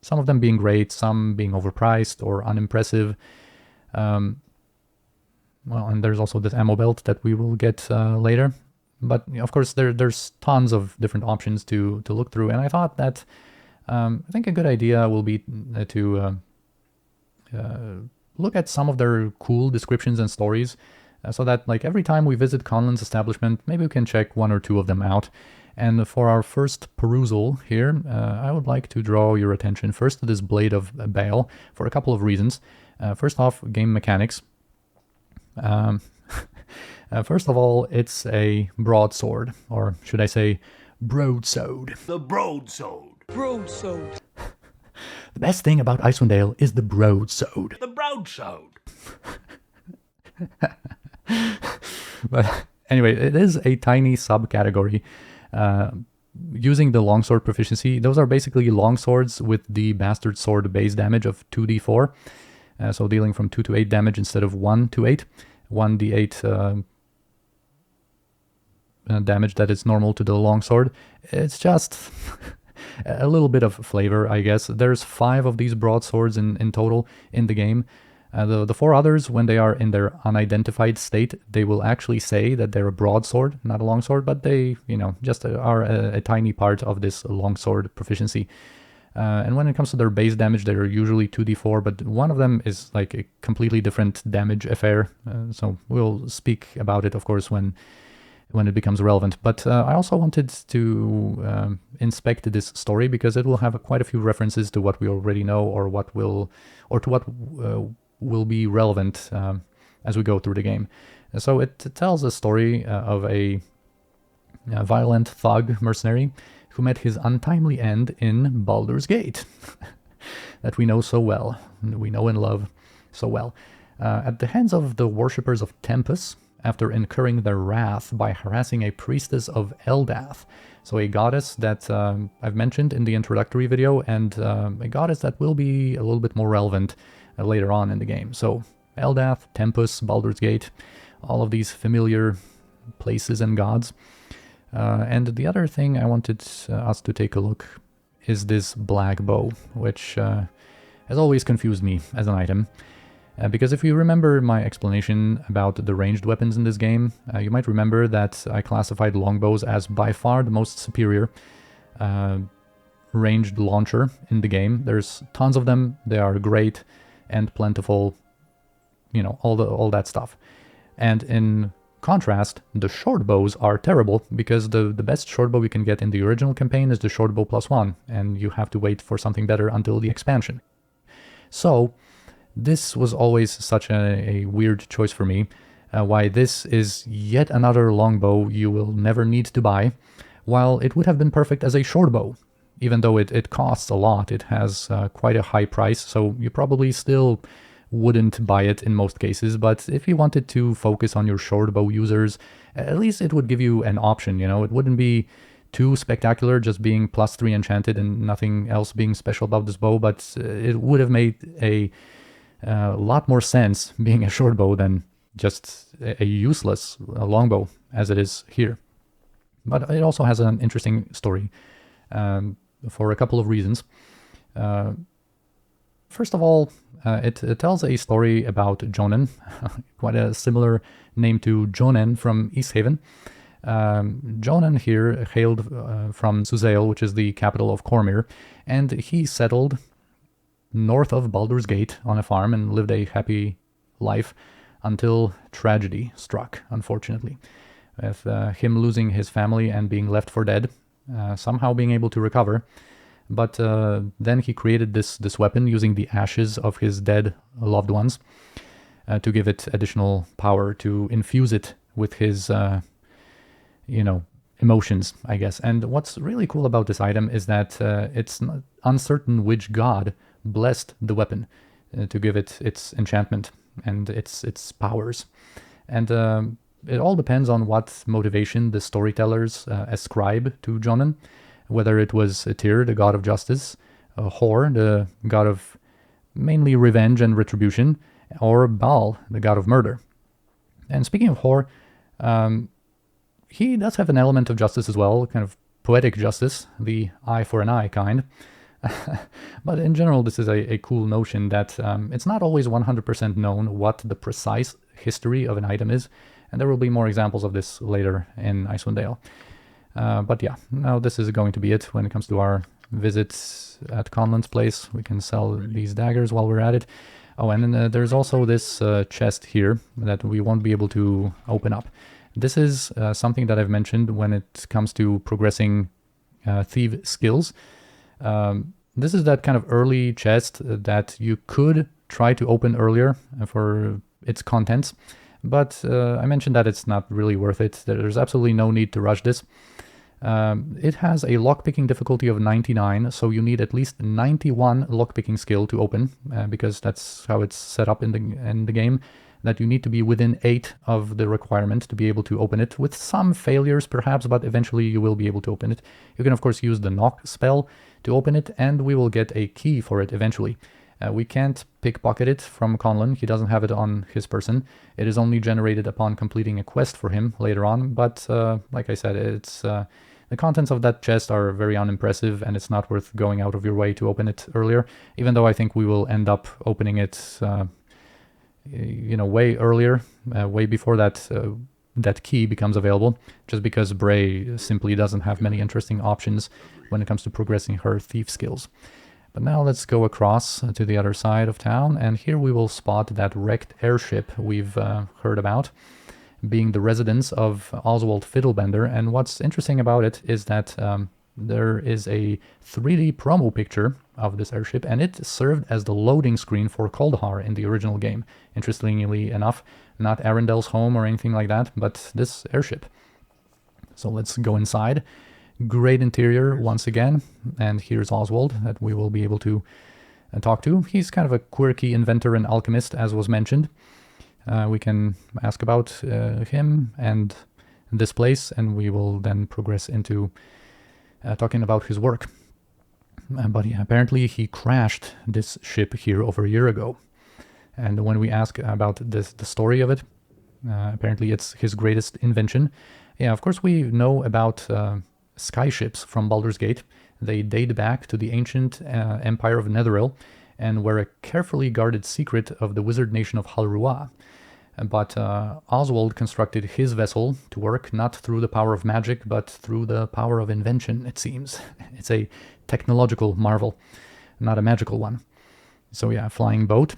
some of them being great, some being overpriced or unimpressive. Well, and there's also this ammo belt that we will get later. But of course, there's tons of different options to look through, and I thought that I think a good idea will be to look at some of their cool descriptions and stories, so that like every time we visit Conlan's establishment, maybe we can check one or two of them out. And for our first perusal here, I would like to draw your attention first to this Blade of Baal for a couple of reasons. First off, game mechanics. First of all, it's a broadsword, or should I say broadsword. The broadsword. Broadsword. The best thing about Icewind Dale is the broadsword. The broadsword. But anyway, it is a tiny subcategory. Using the longsword proficiency, those are basically longswords with the bastard sword base damage of 2d4. So dealing from 2 to 8 damage instead of 1 to 8. 1d8 damage that is normal to the longsword. It's just a little bit of flavor, I guess. There's 5 of these broadswords in total in the game. The 4 others, when they are in their unidentified state, they will actually say that they're a broadsword, not a longsword, but they, you know, just are a tiny part of this longsword proficiency. And when it comes to their base damage, they're usually 2d4, but one of them is like a completely different damage affair. So we'll speak about it, of course, when it becomes relevant. But I also wanted to inspect this story because it will have quite a few references to what we already know, or to what will be relevant as we go through the game. So it tells a story of a violent thug mercenary who met his untimely end in Baldur's Gate, that we know so well, we know and love so well, at the hands of the worshippers of Tempus, after incurring their wrath by harassing a priestess of Eldath, so a goddess that I've mentioned in the introductory video, and a goddess that will be a little bit more relevant later on in the game. So Eldath, Tempus, Baldur's Gate, all of these familiar places and gods. And the other thing I wanted us to take a look is this black bow, which has always confused me as an item. Because if you remember my explanation about the ranged weapons in this game, you might remember that I classified longbows as by far the most superior ranged launcher in the game. There's tons of them, they are great and plentiful, you know, all that stuff. And in contrast, the short bows are terrible, because the best short bow you can get in the original campaign is the short bow +1, and you have to wait for something better until the expansion. So this was always such a weird choice for me, why this is yet another longbow you will never need to buy, while it would have been perfect as a short bow. Even though it costs a lot, it has quite a high price, so you probably still wouldn't buy it in most cases, but if you wanted to focus on your short bow users, at least it would give you an option, you know. It wouldn't be too spectacular, just being +3 enchanted and nothing else being special about this bow, but it would have made a lot more sense being a short bow than just a useless longbow as it is here. But it also has an interesting story for a couple of reasons. First of all, it tells a story about Jonen, quite a similar name to Jonen from Easthaven. Jonen here hailed from Suzail, which is the capital of Cormyr, and he settled north of Baldur's Gate on a farm and lived a happy life until tragedy struck, unfortunately, with him losing his family and being left for dead, somehow being able to recover. But then he created this weapon using the ashes of his dead loved ones to give it additional power, to infuse it with his, emotions, I guess. And what's really cool about this item is that it's uncertain which god blessed the weapon to give it its enchantment and its powers. And it all depends on what motivation the storytellers ascribe to Jonen, whether it was Tyr, the god of justice, Hor, the god of mainly revenge and retribution, or Baal, the god of murder. And speaking of Hor, he does have an element of justice as well, kind of poetic justice, the eye for an eye kind. But in general, this is a cool notion that it's not always 100% known what the precise history of an item is, and there will be more examples of this later in Icewind Dale. But yeah, now this is going to be it when it comes to our visits at Conlan's place. We can sell these daggers while we're at it. Oh, and then there's also this chest here that we won't be able to open up. This is something that I've mentioned when it comes to progressing thief skills. This is that kind of early chest that you could try to open earlier for its contents, but I mentioned that it's not really worth it. There's absolutely no need to rush this. It has a lockpicking difficulty of 99, so you need at least 91 lockpicking skill to open, because that's how it's set up in the game, that you need to be within 8 of the requirement to be able to open it, with some failures perhaps, but eventually you will be able to open it. You can of course use the knock spell to open it, and we will get a key for it eventually. We can't pickpocket it from Conlan, he doesn't have it on his person. It is only generated upon completing a quest for him later on, but like I said, it's the contents of that chest are very unimpressive, and it's not worth going out of your way to open it earlier, even though I think we will end up opening it way earlier, way before that key becomes available, just because Bray simply doesn't have many interesting options when it comes to progressing her thief skills. But now let's go across to the other side of town, and here we will spot that wrecked airship we've heard about, being the residence of Oswald Fiddlebender. And what's interesting about it is that there is a 3D promo picture of this airship, and it served as the loading screen for Coldhar in the original game. Interestingly enough, not Arendel's home or anything like that, but this airship. So let's go inside. Great interior once again, and here's Oswald that we will be able to talk to. He's kind of a quirky inventor and alchemist, as was mentioned. We can ask about him and this place, and we will then progress into talking about his work. But yeah, apparently he crashed this ship here over a year ago. And when we ask about the story of it, apparently it's his greatest invention. Yeah, of course we know about skyships from Baldur's Gate. They date back to the ancient empire of Netheril and were a carefully guarded secret of the wizard nation of Halruaa. But Oswald constructed his vessel to work not through the power of magic, but through the power of invention, it seems. It's a technological marvel, not a magical one. So yeah, flying boat.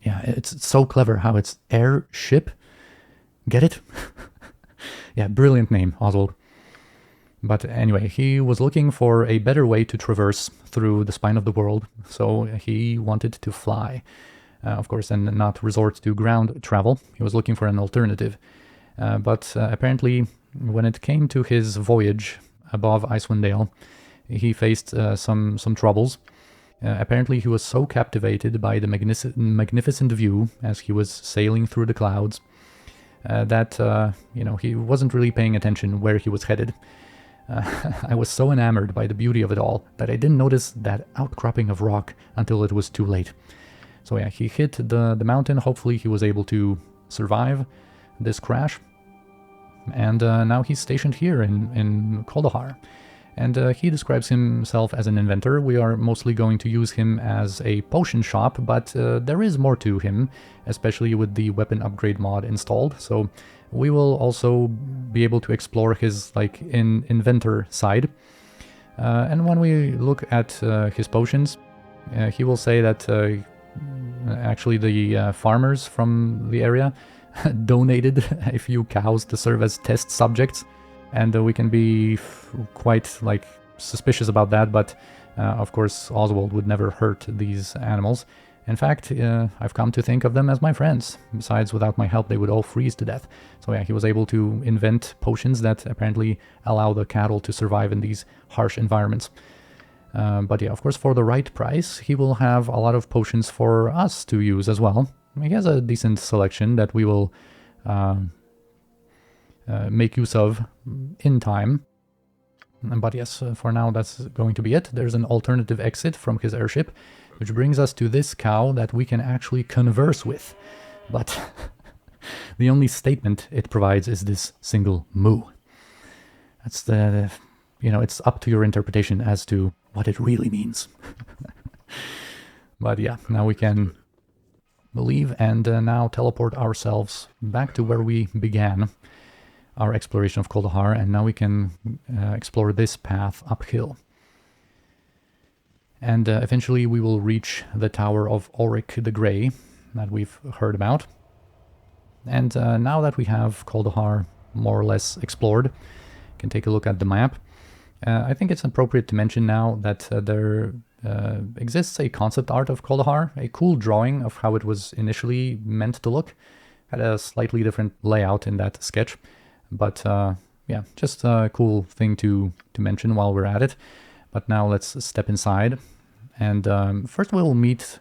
Yeah, it's so clever how it's Airship. Get it? Yeah, brilliant name, Oswald. But anyway, he was looking for a better way to traverse through the spine of the world, so he wanted to fly, of course, and not resort to ground travel. He was looking for an alternative. But apparently, when it came to his voyage above Icewind Dale, he faced some troubles. Apparently, he was so captivated by the magnificent view as he was sailing through the clouds that he wasn't really paying attention where he was headed. I was so enamored by the beauty of it all that I didn't notice that outcropping of rock until it was too late. So yeah, he hit the mountain. Hopefully he was able to survive this crash. And now he's stationed here in Kuldahar. And he describes himself as an inventor. We are mostly going to use him as a potion shop, but there is more to him, especially with the weapon upgrade mod installed. So we will also be able to explore his inventor side. And when we look at his potions, he will say that actually the farmers from the area donated a few cows to serve as test subjects. And we can be quite suspicious about that, but of course Oswald would never hurt these animals. In fact, I've come to think of them as my friends. Besides, without my help, they would all freeze to death. So yeah, he was able to invent potions that apparently allow the cattle to survive in these harsh environments. But yeah, of course, for the right price, he will have a lot of potions for us to use as well. He has a decent selection that we will make use of in time. But yes, for now that's going to be it. There's an alternative exit from his airship, which brings us to this cow that we can actually converse with. But the only statement it provides is this single moo. That's it's up to your interpretation as to what it really means. But yeah, now we can leave and now teleport ourselves back to where we began our exploration of Kuldahar, and now we can explore this path uphill. And eventually we will reach the Tower of Orrick the Grey that we've heard about. And now that we have Kuldahar more or less explored, can take a look at the map. I think it's appropriate to mention now that there exists a concept art of Kuldahar, a cool drawing of how it was initially meant to look. Had a slightly different layout in that sketch. But yeah, just a cool thing to mention while we're at it. But now let's step inside. And first we'll meet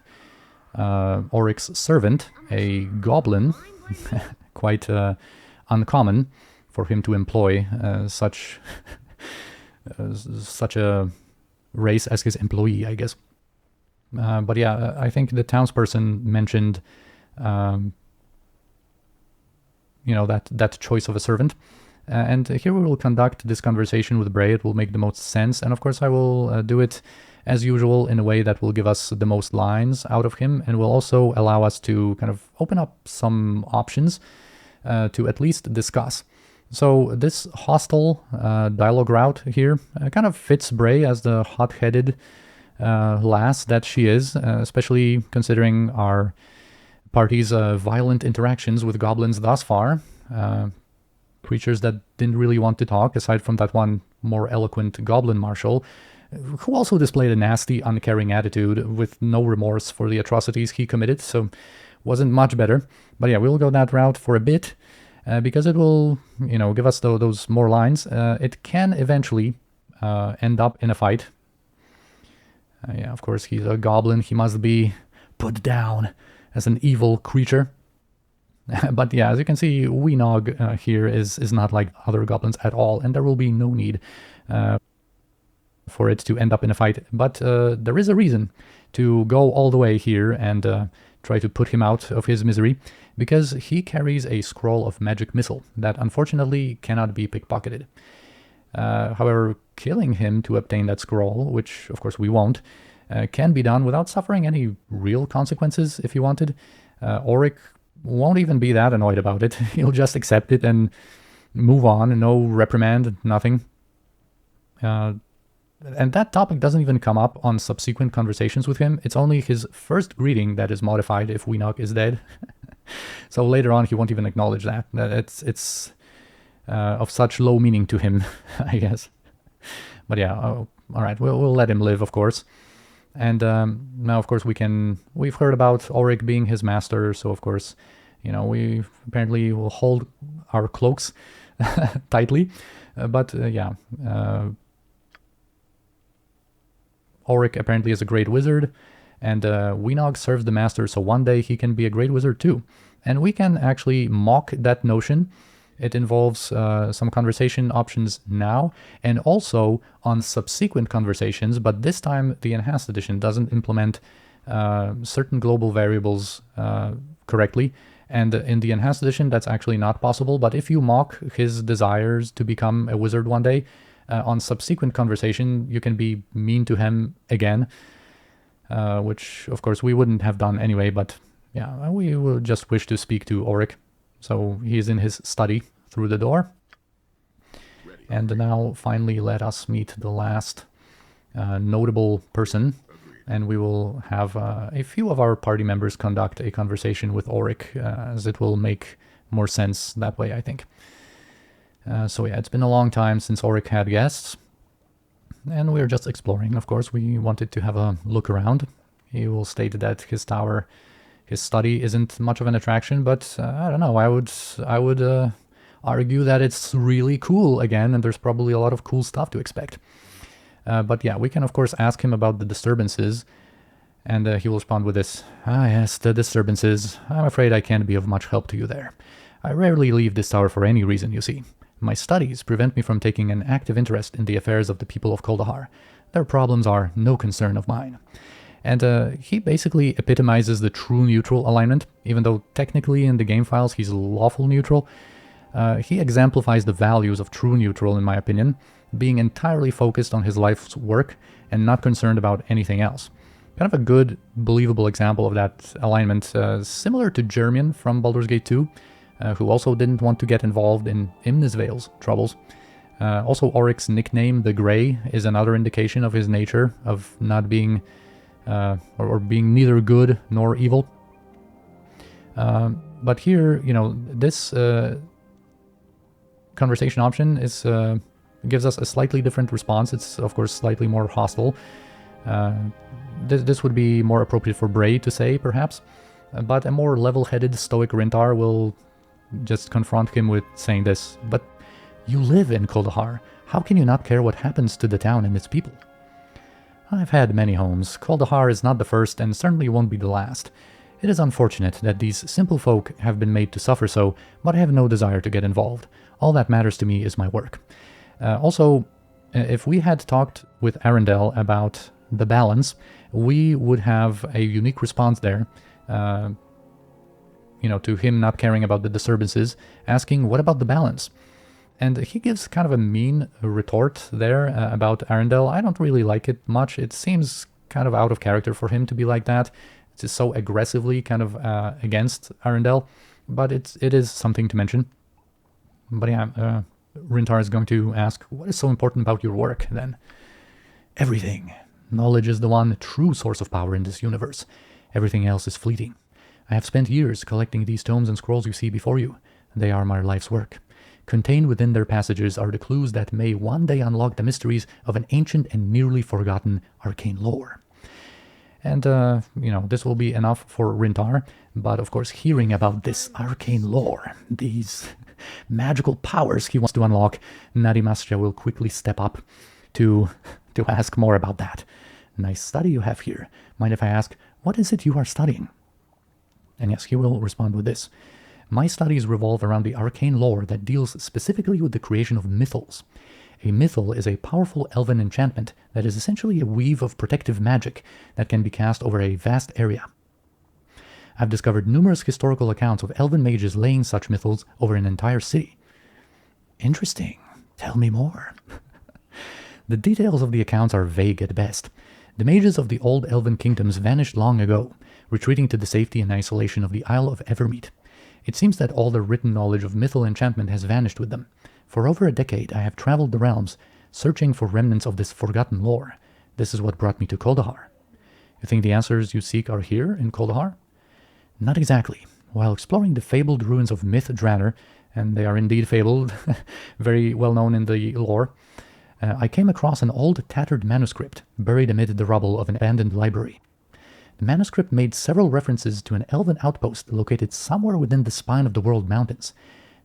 Orrick's servant, a goblin. Quite uncommon for him to employ such a race as his employee, I guess. But yeah, I think the townsperson mentioned that choice of a servant. And here we will conduct this conversation with Bray. It will make the most sense. And of course I will do it as usual in a way that will give us the most lines out of him and will also allow us to kind of open up some options to at least discuss. So this hostile dialogue route here kind of fits Bray as the hot-headed lass that she is, especially considering our party's violent interactions with goblins thus far. Creatures that didn't really want to talk, aside from that one more eloquent goblin marshal, who also displayed a nasty, uncaring attitude with no remorse for the atrocities he committed, so wasn't much better. But yeah, we'll go that route for a bit, because it will, give us those more lines. It can eventually end up in a fight. Yeah, of course, he's a goblin. He must be put down as an evil creature. But yeah, as you can see, Weenog here is not like other goblins at all, and there will be no need for it to end up in a fight. But there is a reason to go all the way here and try to put him out of his misery. because he carries a scroll of magic missile that unfortunately cannot be pickpocketed. However, killing him to obtain that scroll, which of course we won't, can be done without suffering any real consequences if you wanted. Orrick won't even be that annoyed about it. He'll just accept it and move on, no reprimand, nothing. And that topic doesn't even come up on subsequent conversations with him. It's only his first greeting that is modified if Weenock is dead. So later on he won't even acknowledge that. It's of such low meaning to him, I guess. But yeah, all right, we'll let him live, of course. And now, of course, we've heard about Orrick being his master, so of course, we apparently will hold our cloaks tightly. Orrick apparently is a great wizard, and Weenock serves the master, so one day he can be a great wizard too. And we can actually mock that notion. It involves some conversation options now, and also on subsequent conversations, but this time the Enhanced Edition doesn't implement certain global variables correctly, and in the Enhanced Edition that's actually not possible. But if you mock his desires to become a wizard one day, on subsequent conversation you can be mean to him again, which of course we wouldn't have done anyway, but yeah, we will just wish to speak to Orrick. So he's in his study through the door. And now finally let us meet the last notable person. And we will have a few of our party members conduct a conversation with Orrick, as it will make more sense that way, I think. So yeah, it's been a long time since Orrick had guests. And we're just exploring, of course. We wanted to have a look around. He will state that his study isn't much of an attraction, but I don't know, I would argue that it's really cool again, and there's probably a lot of cool stuff to expect. But yeah, we can of course ask him about the disturbances, and he will respond with this: "Ah yes, the disturbances. I'm afraid I can't be of much help to you there. I rarely leave this tower for any reason, you see. My studies prevent me from taking an active interest in the affairs of the people of Kuldahar. Their problems are no concern of mine." And he basically epitomizes the true neutral alignment, even though technically in the game files he's lawful neutral. He exemplifies the values of true neutral, in my opinion, being entirely focused on his life's work and not concerned about anything else. Kind of a good, believable example of that alignment, similar to Jermian from Baldur's Gate 2, who also didn't want to get involved in Imnisvale's troubles. Also, Orrick's nickname, the Grey, is another indication of his nature, of not being... or being neither good nor evil. But here, this conversation option gives us a slightly different response. It's, of course, slightly more hostile. This would be more appropriate for Bray to say, perhaps. But a more level-headed, stoic Rhyntar will just confront him with saying this: "But you live in Kuldahar. How can you not care what happens to the town and its people?" "I've had many homes. Kuldahar is not the first, and certainly won't be the last. It is unfortunate that these simple folk have been made to suffer so, but I have no desire to get involved. All that matters to me is my work." Also, if we had talked with Arundel about the balance, we would have a unique response there, to him not caring about the disturbances, asking, "What about the balance?" And he gives kind of a mean retort there about Arundel. I don't really like it much. It seems kind of out of character for him to be like that. It's just so aggressively kind of against Arundel, but it is something to mention. But yeah, Rhyntar is going to ask, "What is so important about your work, then?" "Everything. Knowledge is the one true source of power in this universe. Everything else is fleeting. I have spent years collecting these tomes and scrolls you see before you. They are my life's work. Contained within their passages are the clues that may one day unlock the mysteries of an ancient and nearly forgotten arcane lore." And, this will be enough for Rhyntar, but of course hearing about this arcane lore, these magical powers he wants to unlock, Nadimastra will quickly step up to ask more about that. "Nice study you have here. Mind if I ask, what is it you are studying?" And yes, he will respond with this: "My studies revolve around the arcane lore that deals specifically with the creation of mythals. A mythal is a powerful elven enchantment that is essentially a weave of protective magic that can be cast over a vast area. I've discovered numerous historical accounts of elven mages laying such mythals over an entire city. Interesting. Tell me more. The details of the accounts are vague at best. The mages of the old elven kingdoms vanished long ago, retreating to the safety and isolation of the Isle of Evermeet. It seems that all their written knowledge of mythal enchantment has vanished with them. For over a decade I have traveled the realms, searching for remnants of this forgotten lore. This is what brought me to Kuldahar. You think the answers you seek are here in Kuldahar? Not exactly. While exploring the fabled ruins of Myth Draenor, and they are indeed fabled, very well known in the lore, I came across an old tattered manuscript buried amid the rubble of an abandoned library. The manuscript made several references to an elven outpost located somewhere within the spine of the World Mountains.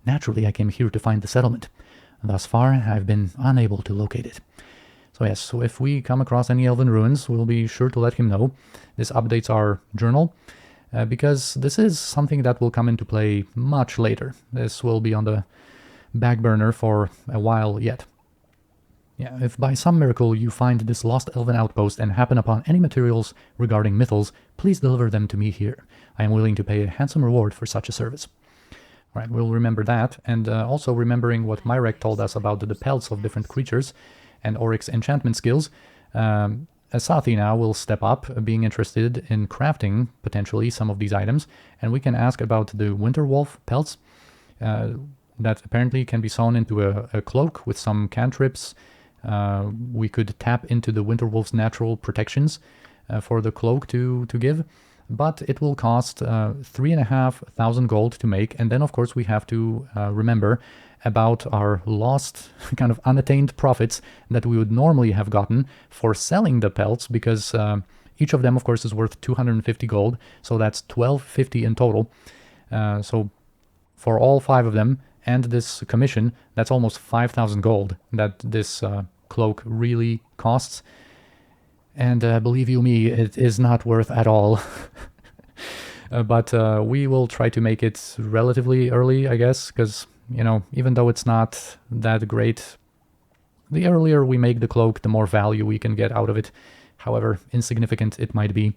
Naturally, I came here to find the settlement. Thus far, I've been unable to locate it. So yes, so if we come across any elven ruins, we'll be sure to let him know. This updates our journal, because this is something that will come into play much later. This will be on the back burner for a while yet. Yeah, if by some miracle you find this lost elven outpost and happen upon any materials regarding mythals, please deliver them to me here. I am willing to pay a handsome reward for such a service. All right, we'll remember that, and also remembering what Myrek told us about the pelts of different creatures and Orrick's enchantment skills. Asathi now will step up, being interested in crafting, potentially, some of these items, and we can ask about the Winter Wolf pelts that apparently can be sewn into a cloak with some cantrips. We could tap into the Winter Wolf's natural protections for the cloak to give, but it will cost 3,500 gold to make, and then of course we have to remember about our lost kind of unattained profits that we would normally have gotten for selling the pelts, because each of them of course is worth 250 gold, so that's 1,250 in total. So for all 5 of them and this commission, that's almost 5,000 gold that this cloak really costs. And believe you me, it is not worth at all. But we will try to make it relatively early, I guess, because, you know, even though it's not that great, the earlier we make the cloak, the more value we can get out of it, however insignificant it might be.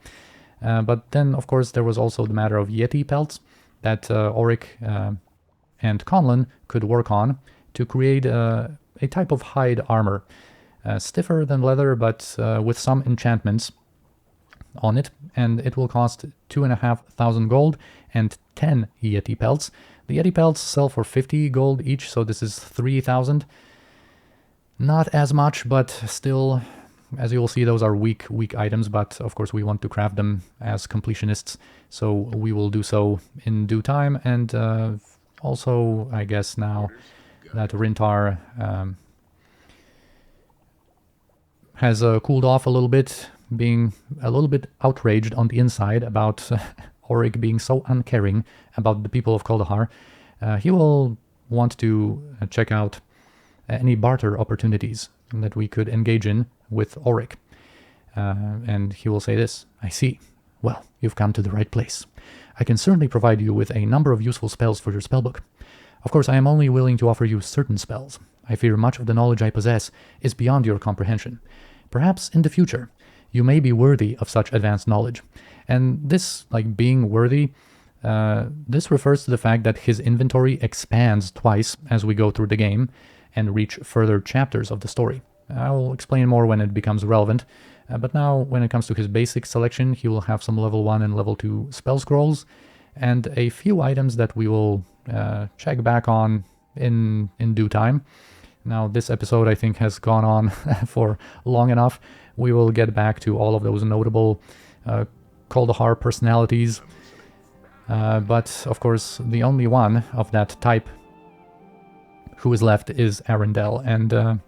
But then, of course, there was also the matter of Yeti pelts that Orrick and Conlan could work on to create a type of hide armor. Stiffer than leather, but with some enchantments on it, and it will cost 2,500 gold and 10 Yeti pelts. The Yeti pelts sell for 50 gold each, so this is 3,000. Not as much, but still, as you will see, those are weak items, but of course we want to craft them as completionists, so we will do so in due time. And also, I guess now that Rhyntar has cooled off a little bit, being a little bit outraged on the inside about Orrick being so uncaring about the people of Kuldahar, he will want to check out any barter opportunities that we could engage in with Orrick. And he will say this: I see. Well, you've come to the right place. I can certainly provide you with a number of useful spells for your spellbook. Of course, I am only willing to offer you certain spells. I fear much of the knowledge I possess is beyond your comprehension. Perhaps in the future, you may be worthy of such advanced knowledge. And this, like being worthy, this refers to the fact that his inventory expands twice as we go through the game and reach further chapters of the story. I'll explain more when it becomes relevant, but now when it comes to his basic selection, he will have some level 1 and level 2 spell scrolls, and a few items that we will check back on in due time. Now, this episode, I think, has gone on for long enough. We will get back to all of those notable Kuldahar personalities. But, of course, the only one of that type who is left is Arendelle. And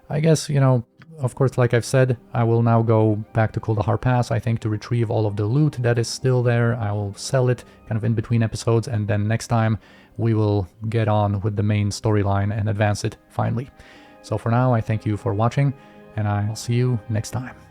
I guess, you know, of course, like I've said, I will now go back to Kuldahar Pass, I think, to retrieve all of the loot that is still there. I will sell it kind of in between episodes, and then next time we will get on with the main storyline and advance it finally. So for now, I thank you for watching, and I'll see you next time.